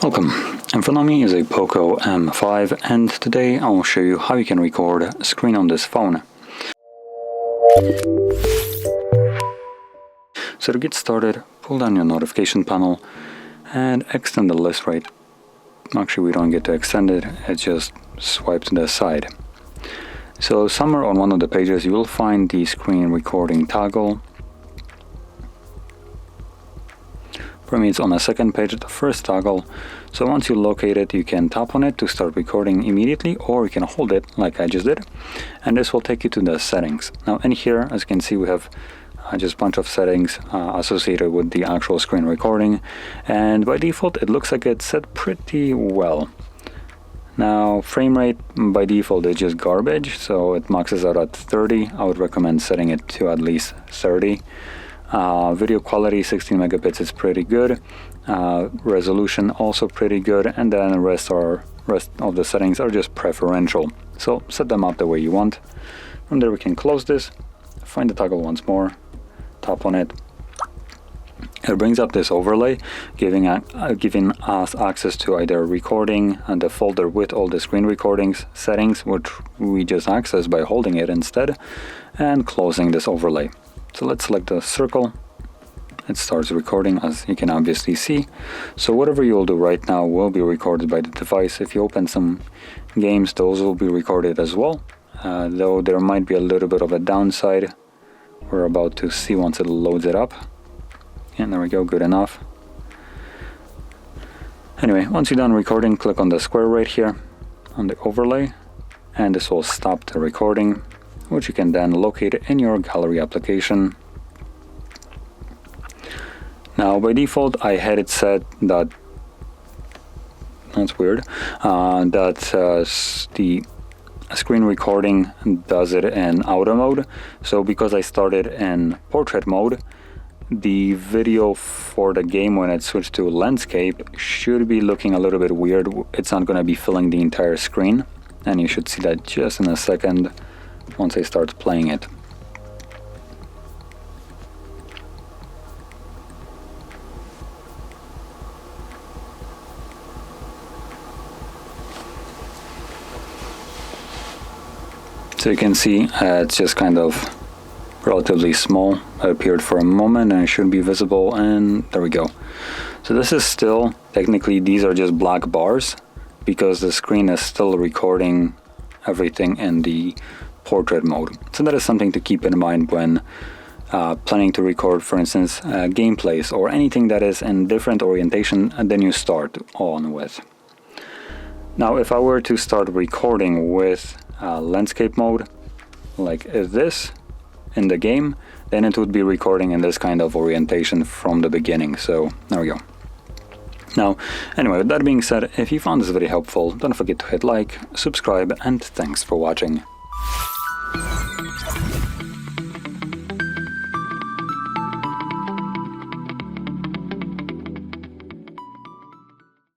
Welcome, in front of me is a POCO M5 and today I will show you how you can record a screen on this phone. So to get started, pull down your notification panel and extend the list rate. Actually, we don't get to extend it, it's just swipe to the side. So somewhere on one of the pages you will find the screen recording toggle. For me it's on the second page, the first toggle. So once you locate it, you can tap on it to start recording immediately, or you can hold it like I just did, and this will take you to the settings. Now in here, as you can see, we have just a bunch of settings associated with the actual screen recording, and by default it looks like it's set pretty well. Now frame rate by default is just garbage, so it maxes out at 30. I would recommend setting it to at least 30. Video quality 16 megabits is pretty good. Resolution also pretty good, and then the rest of the settings are just preferential. So set them up the way you want. From there we can close this, find the toggle once more, tap on it. It brings up this overlay, giving us access to either recording and the folder with all the screen recordings settings, which we just access by holding it instead, and closing this overlay. So let's select the circle. It starts recording, as you can obviously see. So whatever you will do right now will be recorded by the device. If you open some games, those will be recorded as well, though there might be a little bit of a downside. We're about to see once it loads it up. And there we go, good enough. Anyway, once you're done recording, click on the square right here on the overlay, and this will stop the recording, which you can then locate in your gallery application. Now by default I had it set that, that's weird, that the screen recording does it in auto mode. So because I started in portrait mode, the video for the game when it switched to landscape should be looking a little bit weird. It's not going to be filling the entire screen, and you should see that just in a second once I start playing it. So you can see it's just kind of relatively small. It appeared for a moment and it should be visible, and there we go. So this is still, technically these are just black bars because the screen is still recording everything in the portrait mode. So that is something to keep in mind when planning to record, for instance, gameplays or anything that is in different orientation than you start on with. Now if I were to start recording with landscape mode, like this in the game, then it would be recording in this kind of orientation from the beginning. So there we go. Now, anyway, with that being said, if you found this video helpful, don't forget to hit like, subscribe, and thanks for watching.